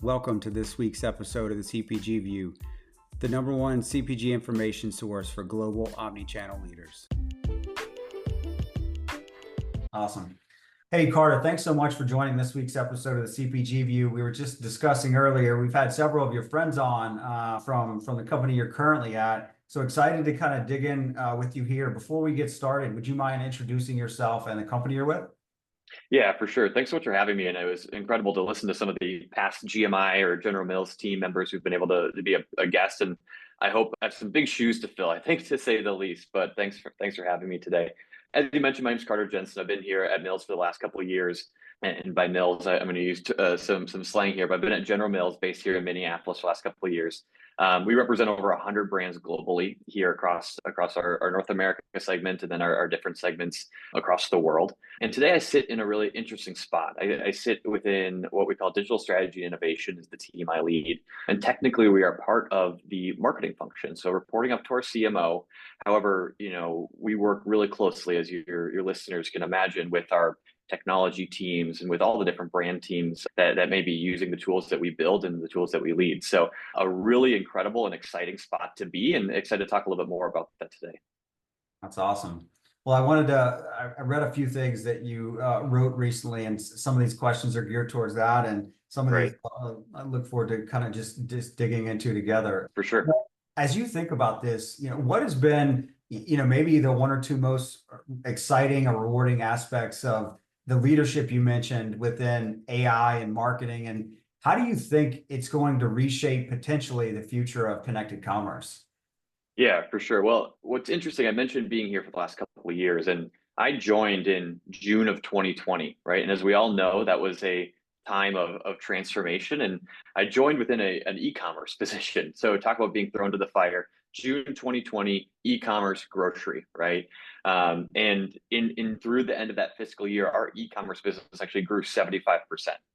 Welcome to this week's episode of the CPG View, the #1 CPG information source for global omnichannel leaders. Awesome. Hey, Carter, thanks so much for joining this week's episode of the CPG View. We were just discussing earlier, we've had several of your friends on from the company you're currently at. So excited to kind of dig in with you here. Before we get started, would you mind introducing yourself and the company you're with? Yeah, for sure. Thanks so much for having me. And it was incredible to listen to some of the past GMI or General Mills team members who've been able to be a guest. And I hope I have some big shoes to fill, I think, to say the least. But thanks for having me today. As you mentioned, my name's Carter Jensen. I've been here at Mills for the last couple of years. And by Mills, I'm going to use some slang here, but I've been at General Mills based here in Minneapolis for the last couple of years. We represent over 100 brands globally here across our North America segment and then our different segments across the world. And today I sit in a really interesting spot. I sit within what we call digital strategy and innovation is the team I lead. And technically we are part of the marketing function. So reporting up to our CMO. However, we work really closely, as your listeners can imagine, with our technology teams and with all the different brand teams that may be using the tools that we build and the tools that we lead. So a really incredible and exciting spot to be, and excited to talk a little bit more about that today. That's awesome. Well, I read a few things that you wrote recently, and some of these questions are geared towards that. And some of these I look forward to kind of just digging into together. For sure. As you think about this, what has been, maybe the one or two most exciting or rewarding aspects of the leadership you mentioned within AI and marketing, and how do you think it's going to reshape potentially the future of connected commerce? Yeah, for sure. Well, what's interesting, I mentioned being here for the last couple of years, and I joined in June of 2020, right? And as we all know, that was a time of transformation, and I joined within an e-commerce position. So talk about being thrown to the fire. June 2020, e-commerce grocery, right? And in through the end of that fiscal year, our e-commerce business actually grew 75%,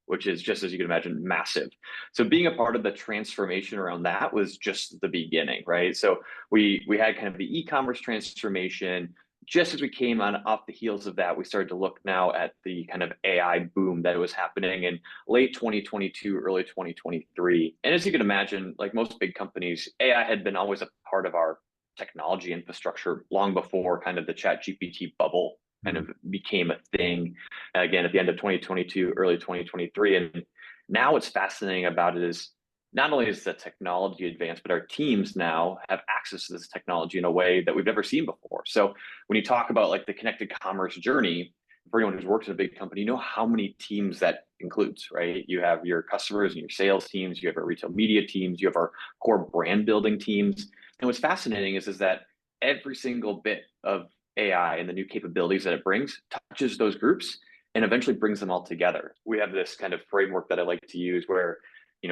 which is, just as you can imagine, massive. So being a part of the transformation around that was just the beginning, right? So we had kind of the e-commerce transformation. Just as we came off the heels of that, we started to look now at the kind of AI boom that was happening in late 2022, early 2023. And as you can imagine, like most big companies, AI had been always a part of our technology infrastructure long before kind of the ChatGPT bubble kind of became a thing, again, at the end of 2022, early 2023. And now what's fascinating about it is not only is the technology advanced, but our teams now have access to this technology in a way that we've never seen before. So when you talk about like the connected commerce journey, for anyone who's worked in a big company, you know how many teams that includes, right? You have your customers and your sales teams, you have our retail media teams, you have our core brand building teams. And what's fascinating is that every single bit of AI and the new capabilities that it brings touches those groups and eventually brings them all together. We have this kind of framework that I like to use where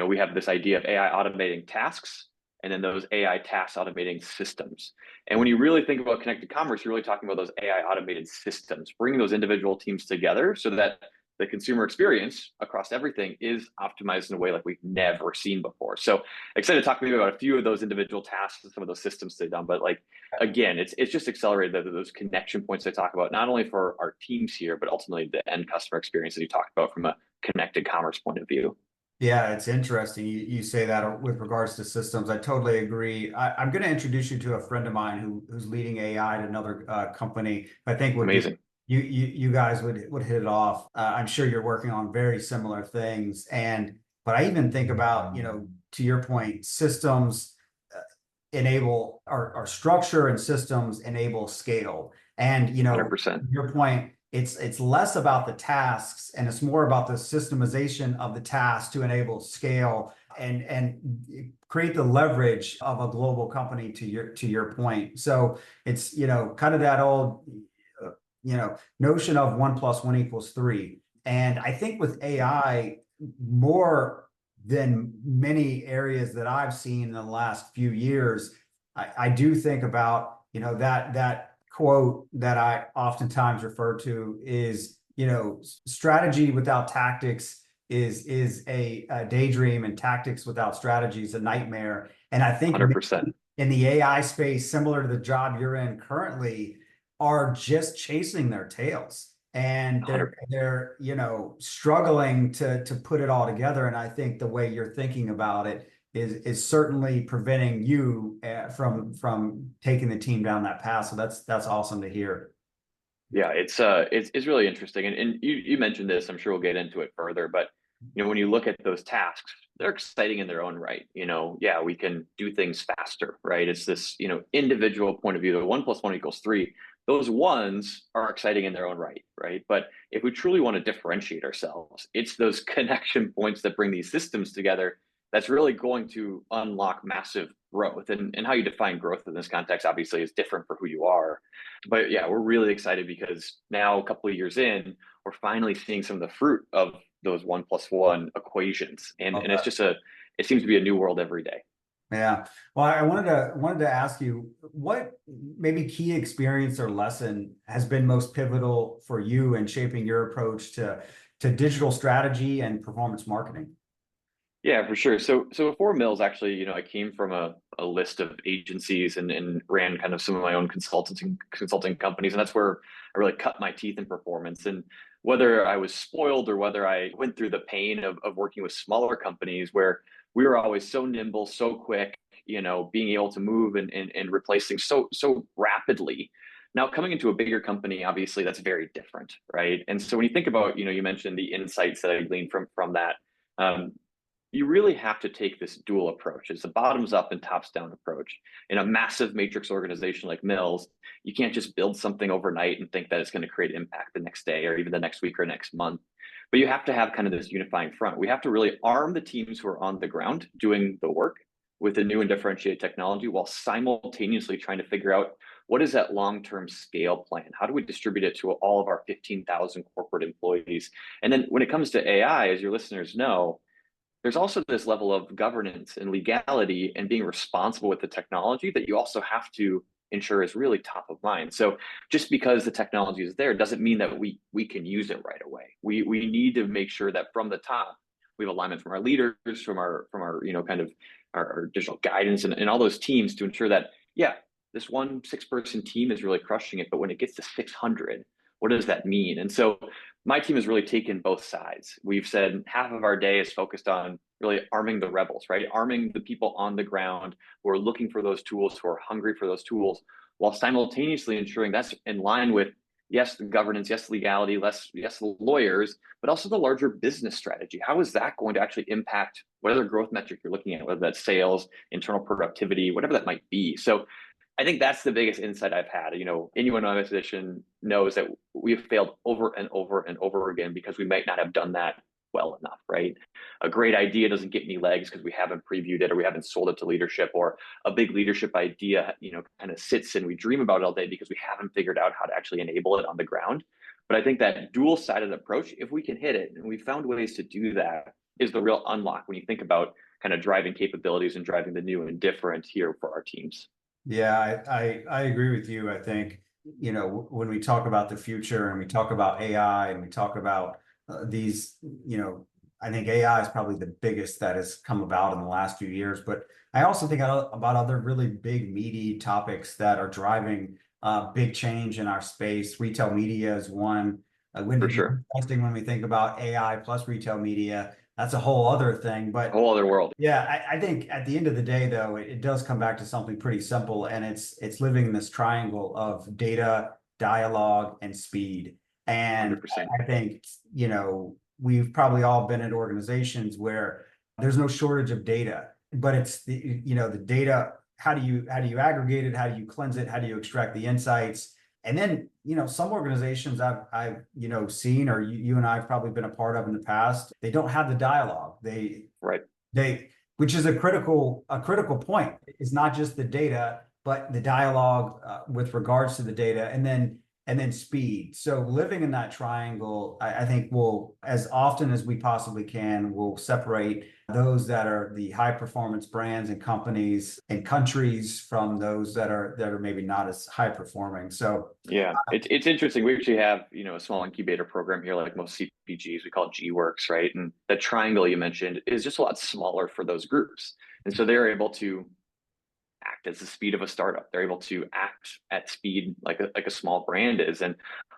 we have this idea of AI automating tasks and then those AI tasks automating systems. And when you really think about connected commerce, you're really talking about those AI automated systems, bringing those individual teams together so that the consumer experience across everything is optimized in a way like we've never seen before. So excited to talk maybe about a few of those individual tasks and some of those systems they've done. But like, again, it's just accelerated those connection points I talk about, not only for our teams here, but ultimately the end customer experience that you talked about from a connected commerce point of view. Yeah, it's interesting. You say that with regards to systems. I totally agree. I'm going to introduce you to a friend of mine who's leading AI at another company. I think would Amazing. You guys would hit it off. I'm sure you're working on very similar things. But I even think about, to your point, systems enable our structure, and systems enable scale. And 100%. your point, it's less about the tasks and it's more about the systemization of the tasks to enable scale and create the leverage of a global company, to your point. So it's kind of that old notion of 1 + 1 = 3. And I think with AI, more than many areas that I've seen in the last few years, I do think about that quote that I oftentimes refer to is, strategy without tactics is a daydream, and tactics without strategy is a nightmare. And I think 100%. in the AI space, similar to the job you're in currently, are just chasing their tails. and 100. they're struggling to put it all together. And I think the way you're thinking about it is certainly preventing you from taking the team down that path. So that's awesome to hear. Yeah, it's really interesting. And you mentioned this, I'm sure we'll get into it further, but when you look at those tasks, they're exciting in their own right. Yeah, we can do things faster, right? It's this, individual point of view. The 1 + 1 = 3. Those ones are exciting in their own right, right? But if we truly want to differentiate ourselves, it's those connection points that bring these systems together that's really going to unlock massive growth. And how you define growth in this context obviously is different for who you are. But yeah, we're really excited because now a couple of years in, we're finally seeing some of the fruit of those 1 + 1 equations. And it's just it seems to be a new world every day. Yeah. Well, I wanted to ask you what maybe key experience or lesson has been most pivotal for you in shaping your approach to digital strategy and performance marketing. Yeah, for sure. So before Mills, actually, I came from a list of agencies and ran kind of some of my own consulting companies. And that's where I really cut my teeth in performance. And whether I was spoiled or whether I went through the pain of working with smaller companies where we were always so nimble, so quick, being able to move and replace things so rapidly. Now coming into a bigger company, obviously that's very different, right? And so when you think about, you mentioned the insights that I gleaned from that. Um, you really have to take this dual approach. It's a bottoms up and tops down approach. In a massive matrix organization like Mills, you can't just build something overnight and think that it's going to create impact the next day or even the next week or next month. But you have to have kind of this unifying front. We have to really arm the teams who are on the ground doing the work with a new and differentiated technology while simultaneously trying to figure out what is that long-term scale plan? How do we distribute it to all of our 15,000 corporate employees? And then when it comes to AI, as your listeners know, there's also this level of governance and legality and being responsible with the technology that you also have to ensure is really top of mind. So just because the technology is there doesn't mean that we can use it right away. We need to make sure that from the top we have alignment from our leaders, from our kind of our digital guidance and all those teams to ensure that yeah, this one 6-person team is really crushing it, but when it gets to 600, what does that mean? And so my team has really taken both sides. We've said half of our day is focused on really arming the rebels, right? Arming the people on the ground who are looking for those tools, who are hungry for those tools, while simultaneously ensuring that's in line with, yes, the governance, yes, legality, yes, the lawyers, but also the larger business strategy. How is that going to actually impact whatever growth metric you're looking at, whether that's sales, internal productivity, whatever that might be? So I think that's the biggest insight I've had. Anyone on this position knows that we've failed over and over and over again because we might not have done that well enough, right? A great idea doesn't get any legs because we haven't previewed it or we haven't sold it to leadership, or a big leadership idea, kind of sits and we dream about it all day because we haven't figured out how to actually enable it on the ground. But I think that dual-sided approach, if we can hit it, and we found ways to do that, is the real unlock when you think about kind of driving capabilities and driving the new and different here for our teams. Yeah, I agree with you. I think, when we talk about the future and we talk about AI and we talk about these, I think AI is probably the biggest that has come about in the last few years. But I also think about other really big, meaty topics that are driving big change in our space. Retail media is one. When For it'd be sure. interesting when we think about AI plus retail media. That's a whole other thing. A But whole other world. yeah, I think at the end of the day, though, it does come back to something pretty simple, and it's living in this triangle of data, dialogue, and speed. And 100%. I think, we've probably all been at organizations where there's no shortage of data, but it's the data. How do you aggregate it? How do you cleanse it? How do you extract the insights? And then, some organizations I've seen, or you and I have probably been a part of in the past, they don't have the dialogue. Right. They which is a critical point. It's not just the data, but the dialogue with regards to the data, and then speed. So living in that triangle, I think will, as often as we possibly can, will separate those that are the high performance brands and companies and countries from those that are maybe not as high performing. So Yeah, it's interesting. We actually have, a small incubator program here, like most CPGs, we call it G-Works, right? And the triangle you mentioned is just a lot smaller for those groups. And so they're able to act at the speed of a startup. They're able to act at speed like a small brand is. And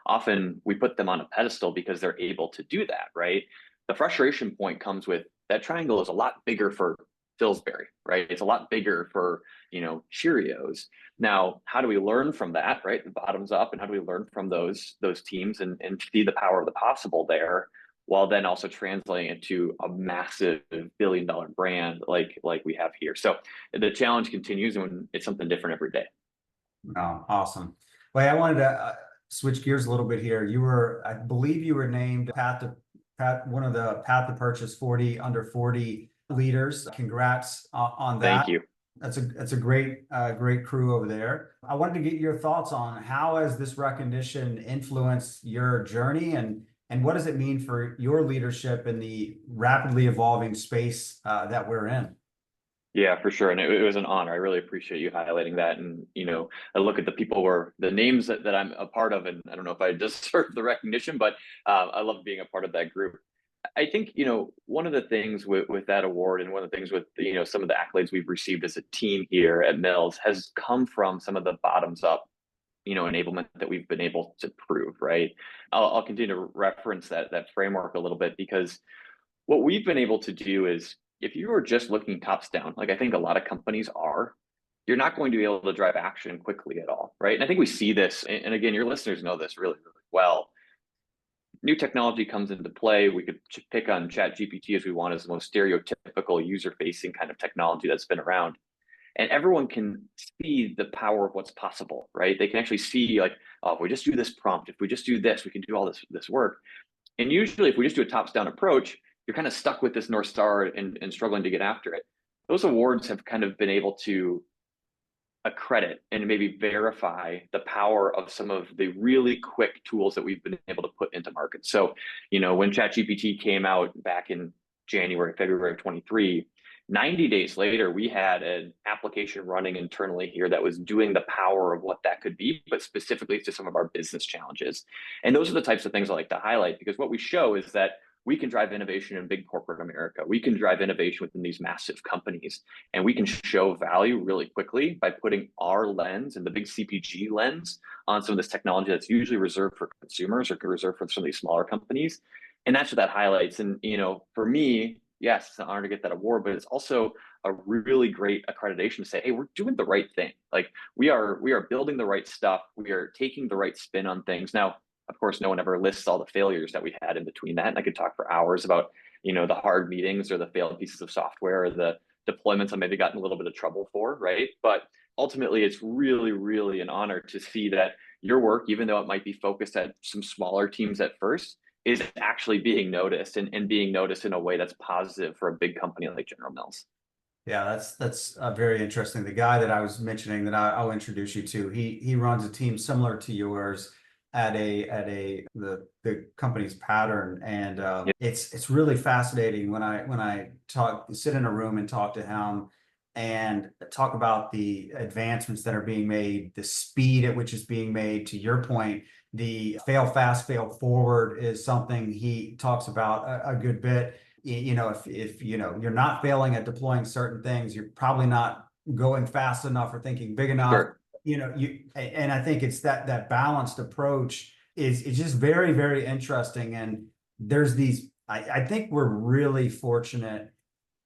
often we put them on a pedestal because they're able to do that, right? The frustration point comes with that triangle is a lot bigger for Pillsbury, right? It's a lot bigger for, Cheerios. Now, how do we learn from that, right? The bottoms up, and how do we learn from those teams and see the power of the possible there, while then also translating it to a massive billion-dollar brand like we have here. So the challenge continues, and it's something different every day. Oh, awesome. Well, I wanted to switch gears a little bit here. I believe you were named one of the Path to Purchase 40 under 40 leaders. Congrats on that. Thank you. That's a great crew over there. I wanted to get your thoughts on how has this recognition influenced your journey, and what does it mean for your leadership in the rapidly evolving space that we're in? Yeah, for sure. And it was an honor. I really appreciate you highlighting that. And, I look at the people the names that I'm a part of, and I don't know if I deserve the recognition, but I love being a part of that group. I think, one of the things with that award, and one of the things with, some of the accolades we've received as a team here at Mills, has come from some of the bottoms up, enablement that we've been able to prove, right? I'll continue to reference that framework a little bit, because what we've been able to do is, if you are just looking tops down, like I think a lot of companies are, you're not going to be able to drive action quickly at all, right? And I think we see this, and again, your listeners know this really, really well. New technology comes into play. We could pick on Chat GPT as we want, as the most stereotypical user-facing kind of technology that's been around. And everyone can see the power of what's possible, right? They can actually see, like, oh, if we just do this prompt, if we just do this, we can do all this work. And usually if we just do a tops down approach, you're kind of stuck with this North Star and struggling to get after it. Those awards have kind of been able to accredit and maybe verify the power of some of the really quick tools that we've been able to put into market. So, when ChatGPT came out back in February of 23, 90 days later, we had an application running internally here that was doing the power of what that could be, but specifically to some of our business challenges. And those are the types of things I like to highlight, because what we show is that we can drive innovation in big corporate America. We can drive innovation within these massive companies, and we can show value really quickly by putting our lens and the big CPG lens on some of this technology that's usually reserved for consumers or reserved for some of these smaller companies. And that's what that highlights. And, for me, yes, it's an honor to get that award, but it's also a really great accreditation to say, hey, we're doing the right thing. Like we are building the right stuff. We are taking the right spin on things. Now, of course, no one ever lists all the failures that we had in between that. And I could talk for hours about, the hard meetings or the failed pieces of software or the deployments I maybe gotten a little bit of trouble for, right? But ultimately, it's really, really an honor to see that your work, even though it might be focused at some smaller teams at first, is actually being noticed and being noticed in a way that's positive for a big company like General Mills. Yeah, that's very interesting. The guy that I was mentioning that I'll introduce you to, he runs a team similar to yours at the company's Pattern, and Yeah, it's really fascinating when I sit in a room and talk to him and talk about the advancements that are being made, the speed at which it's being made. To your point, the fail fast, fail forward is something he talks about a good bit. If you're not failing at deploying certain things, you're probably not going fast enough or thinking big enough. sure. And I think it's that balanced approach is just very, very interesting. And there's I think we're really fortunate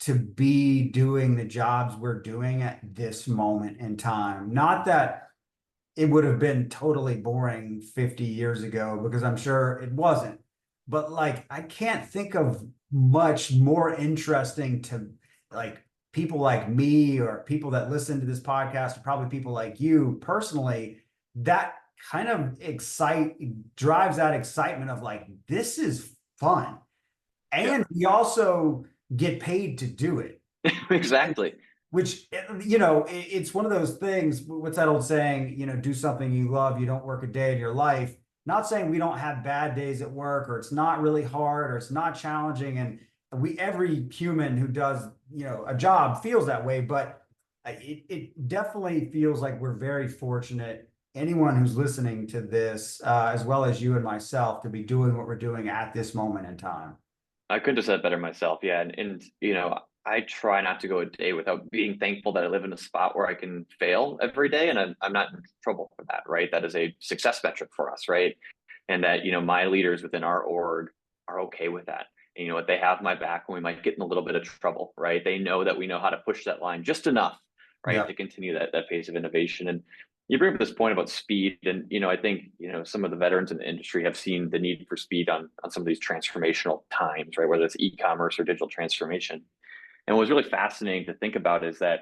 to be doing the jobs we're doing at this moment in time. Not that it would have been totally boring 50 years ago, because I'm sure it wasn't. But like, I can't think of much more interesting to like people like me or people that listen to this podcast, or probably people like you personally, that kind of drives that excitement of like, this is fun. Yeah, And we also get paid to do it. exactly. Which, it's one of those things. What's that old saying? Do something you love, you don't work a day in your life. Not saying we don't have bad days at work, or it's not really hard, or it's not challenging. And every human who does, a job feels that way. But it definitely feels like we're very fortunate, anyone who's listening to this, as well as you and myself, to be doing what we're doing at this moment in time. I couldn't have said it better myself. Yeah. And I try not to go a day without being thankful that I live in a spot where I can fail every day, and I'm not in trouble for that, right? That is a success metric for us, right? and that, my leaders within our org are okay with that. And you know what, they have my back when we might get in a little bit of trouble, right? They know that we know how to push that line just enough, right, Yeah. to continue that pace of innovation. And you bring up this point about speed, and I think some of the veterans in the industry have seen the need for speed on some of these transformational times, right? Whether it's e-commerce or digital transformation. And what's really fascinating to think about is that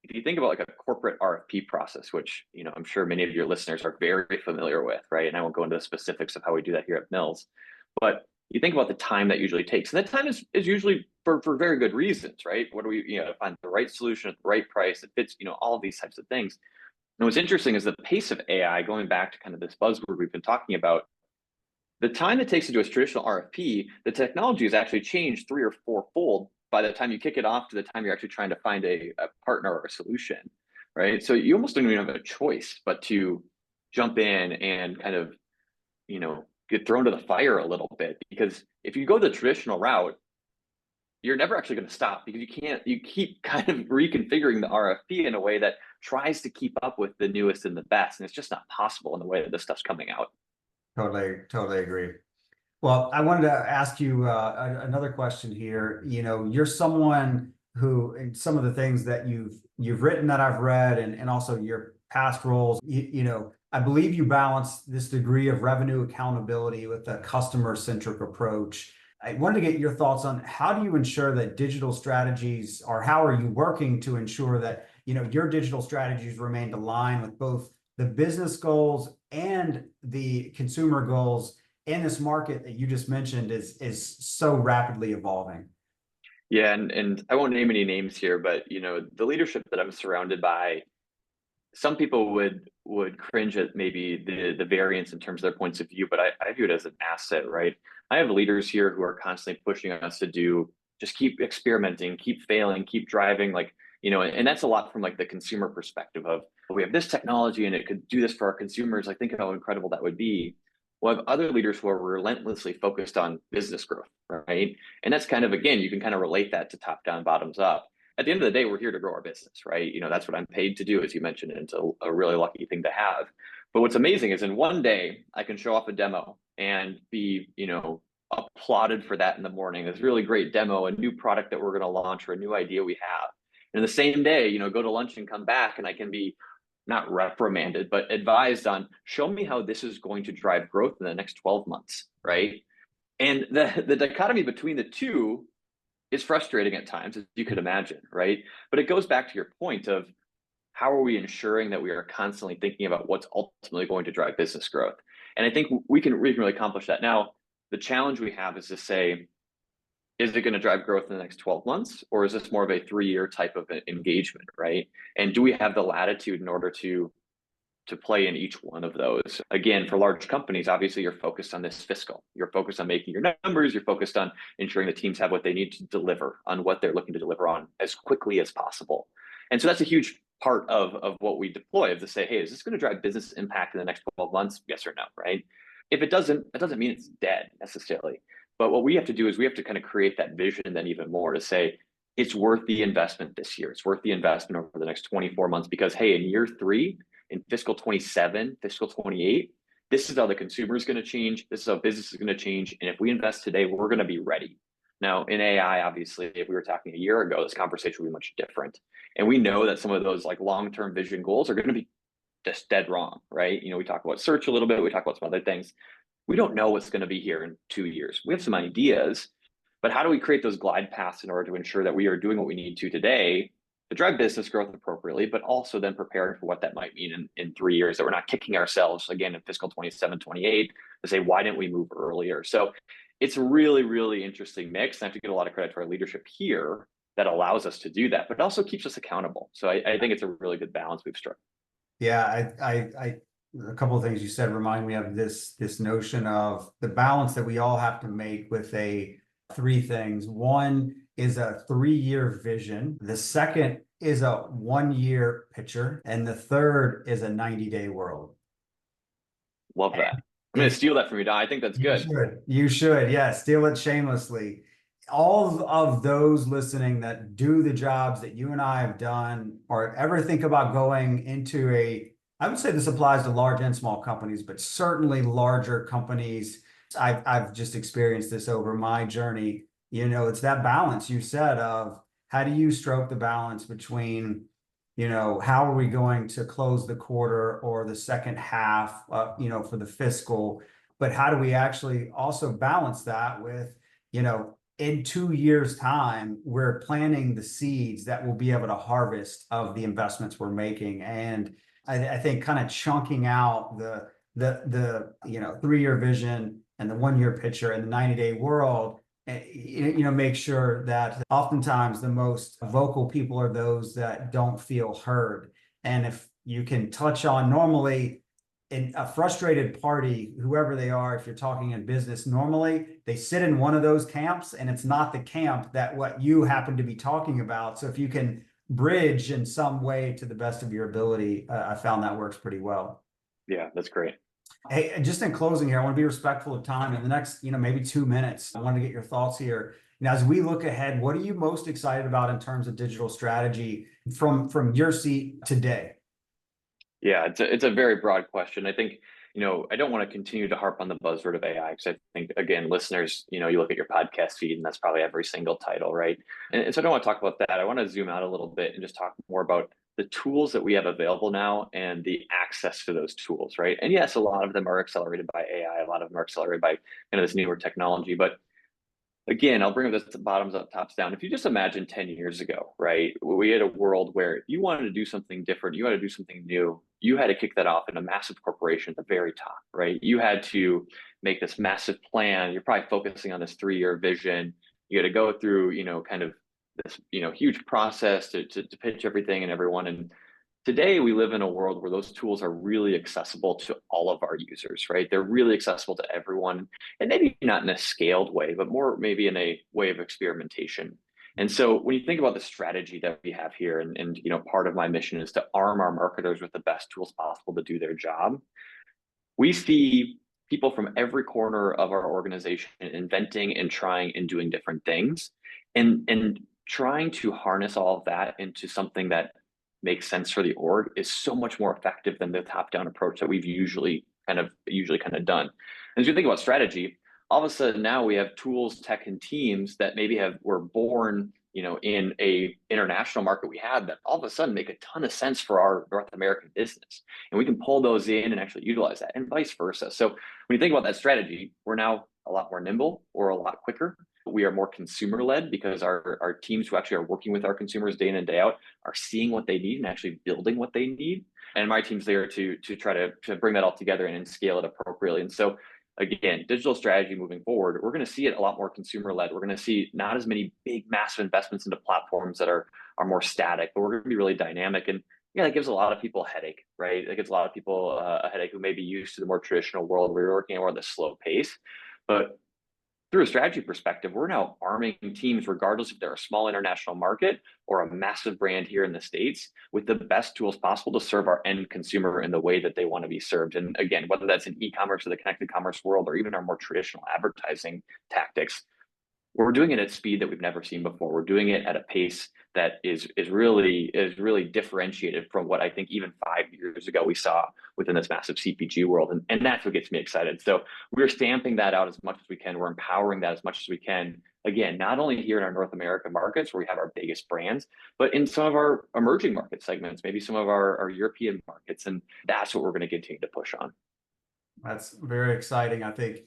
if you think about like a corporate RFP process, which I'm sure many of your listeners are very familiar with, right? And I won't go into the specifics of how we do that here at Mills, but you think about the time that usually takes, and that time is usually for very good reasons, right? What do we to find the right solution at the right price that fits all of these types of things. And what's interesting is the pace of AI, going back to kind of this buzzword we've been talking about, the time it takes to do a traditional RFP, the technology has actually changed 3 or 4 fold by the time you kick it off to the time you're actually trying to find a partner or a solution, right? So you almost don't even have a choice but to jump in and kind of, get thrown to the fire a little bit, because if you go the traditional route, you're never actually going to stop, because you keep kind of reconfiguring the RFP in a way that tries to keep up with the newest and the best. And it's just not possible in the way that this stuff's coming out. Totally agree. Well, I wanted to ask you another question here. You're someone who, in some of the things that you've written that I've read, and also your past roles, I believe you balance this degree of revenue accountability with a customer-centric approach. I wanted to get your thoughts on, how do you ensure that digital strategies, or how are you working to ensure that your digital strategies remain aligned with both the business goals and the consumer goals in this market that you just mentioned is so rapidly evolving? Yeah, and I won't name any names here, but the leadership that I'm surrounded by, some people would cringe at maybe the variance in terms of their points of view, but I view it as an asset, right? I have leaders here who are constantly pushing us to just keep experimenting, keep failing, keep driving, like, and that's a lot from like the consumer perspective of, we have this technology and it could do this for our consumers. Like, think of how incredible that would be. We'll have other leaders who are relentlessly focused on business growth, right? And that's kind of, again, you can kind of relate that to top down, bottoms up. At the end of the day, we're here to grow our business, right? That's what I'm paid to do, as you mentioned, and it's a really lucky thing to have. But what's amazing is, in one day, I can show off a demo and be, applauded for that in the morning. This really great demo, a new product that we're going to launch, or a new idea we have. And the same day, go to lunch and come back, and I can be not reprimanded, but advised on, show me how this is going to drive growth in the next 12 months, right? And the dichotomy between the two is frustrating at times, as you could imagine, right? But it goes back to your point of, how are we ensuring that we are constantly thinking about what's ultimately going to drive business growth? And I think we can really accomplish that. Now, the challenge we have is to say, is it going to drive growth in the next 12 months, or is this more of a 3-year type of engagement, right? And do we have the latitude in order to play in each one of those? Again, for large companies, obviously you're focused on this fiscal, you're focused on making your numbers, you're focused on ensuring the teams have what they need to deliver on what they're looking to deliver on as quickly as possible. And so that's a huge part of what we deploy, of to say, hey, is this going to drive business impact in the next 12 months? Yes or no, right? If it doesn't, it doesn't mean it's dead necessarily. But what we have to do is we have to kind of create that vision then even more, to say, it's worth the investment this year. It's worth the investment over the next 24 months, because, hey, in year 3, in fiscal 27, fiscal 28, this is how the consumer is going to change. This is how business is going to change. And if we invest today, we're going to be ready. Now, in AI, obviously, if we were talking a year ago, this conversation would be much different. And we know that some of those like long-term vision goals are going to be just dead wrong, right? We talk about search a little bit. We talk about some other things. We don't know what's going to be here in 2 years. We have some ideas, but how do we create those glide paths in order to ensure that we are doing what we need to today to drive business growth appropriately, but also then preparing for what that might mean in 3 years, that we're not kicking ourselves again in fiscal 27, 28 to say, why didn't we move earlier? So it's a really, really interesting mix. And I have to give a lot of credit to our leadership here that allows us to do that, but also keeps us accountable. So I think it's a really good balance we've struck. Yeah, a couple of things you said remind me of this notion of the balance that we all have to make with 3 things. One is a 3-year vision. The second is a 1-year picture. And the third is a 90-day world. Love that. I'm going to steal that from you, Don. I think that's good. You should. Yeah. Steal it shamelessly. All of those listening that do the jobs that you and I have done, or ever think about going into a I would say this applies to large and small companies, but certainly larger companies. I've just experienced this over my journey. It's that balance you said of how do you stroke the balance between, how are we going to close the quarter or the second half, for the fiscal, but how do we actually also balance that with, in 2 years' time, we're planting the seeds that we'll be able to harvest of the investments we're making. And I think kind of chunking out the 3-year vision and the 1-year picture and the 90-day world, make sure that oftentimes the most vocal people are those that don't feel heard. And if you can touch on normally in a frustrated party, whoever they are, if you're talking in business, normally they sit in one of those camps, and it's not the camp that what you happen to be talking about. So if you can bridge in some way to the best of your ability, I found that works pretty well. Yeah, that's great. Hey, and just in closing here, I want to be respectful of time. In the next, maybe 2 minutes, I want to get your thoughts here. As we look ahead, what are you most excited about in terms of digital strategy from your seat today? Yeah, it's a very broad question. I think, I don't want to continue to harp on the buzzword of AI because I think, again, listeners, you look at your podcast feed and that's probably every single title, right? And so I don't want to talk about that. I want to zoom out a little bit and just talk more about the tools that we have available now and the access to those tools, right? And yes, a lot of them are accelerated by AI. A lot of them are accelerated by kind of this newer technology, but again, I'll bring this to bottoms up, tops down. If you just imagine 10 years ago, right, we had a world where if you wanted to do something different, you had to do something new, you had to kick that off in a massive corporation at the very top, right? You had to make this massive plan. You're probably focusing on this 3-year vision. You had to go through, kind of this, huge process to pitch everything and everyone. And today, we live in a world where those tools are really accessible to all of our users, right? They're really accessible to everyone, and maybe not in a scaled way, but more maybe in a way of experimentation. And so when you think about the strategy that we have here, and part of my mission is to arm our marketers with the best tools possible to do their job. We see people from every corner of our organization inventing and trying and doing different things, and trying to harness all of that into something that makes sense for the org is so much more effective than the top-down approach that we've usually kind of done. And as you think about strategy, all of a sudden now we have tools, tech, and teams that maybe were born, in a international market we had that all of a sudden make a ton of sense for our North American business. And we can pull those in and actually utilize that, and vice versa. So when you think about that strategy, we're now a lot more nimble, or a lot quicker. We are more consumer led because our teams who actually are working with our consumers day in and day out are seeing what they need and actually building what they need. And my team's there to try to bring that all together and scale it appropriately. And so again, digital strategy moving forward, we're going to see it a lot more consumer led. We're going to see not as many big, massive investments into platforms that are more static, but we're going to be really dynamic. And yeah, that gives a lot of people a headache, right? That gives a lot of people a headache who may be used to the more traditional world where you're working more at the slow pace. But through a strategy perspective, we're now arming teams, regardless if they're a small international market or a massive brand here in the States, with the best tools possible to serve our end consumer in the way that they want to be served. And again, whether that's in e-commerce or the connected commerce world, or even our more traditional advertising tactics, we're doing it at speed that we've never seen before. We're doing it at a pace that is really differentiated from what I think even 5 years ago we saw within this massive CPG world. And that's what gets me excited. So we're stamping that out as much as we can. We're empowering that as much as we can. Again, not only here in our North American markets where we have our biggest brands, but in some of our emerging market segments, maybe some of our European markets. And that's what we're going to continue to push on. That's very exciting. I think,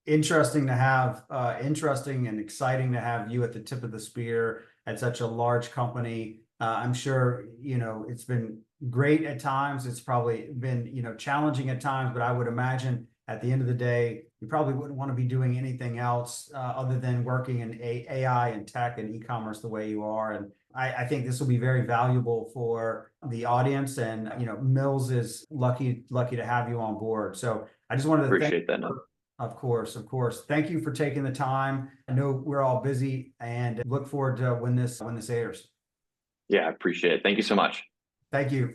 interesting and exciting to have you at the tip of the spear at such a large company. I'm sure, it's been great at times. It's probably been, challenging at times, but I would imagine at the end of the day, you probably wouldn't want to be doing anything else other than working in AI and tech and e-commerce the way you are. And I think this will be very valuable for the audience. And, Mills is lucky to have you on board. So I just wanted to Appreciate that. Of course. Thank you for taking the time. I know we're all busy, and look forward to when this airs. Yeah, I appreciate it. Thank you so much. Thank you.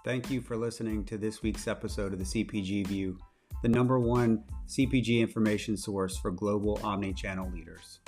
Thank you for listening to this week's episode of the CPG View, the #1 CPG information source for global omni-channel leaders.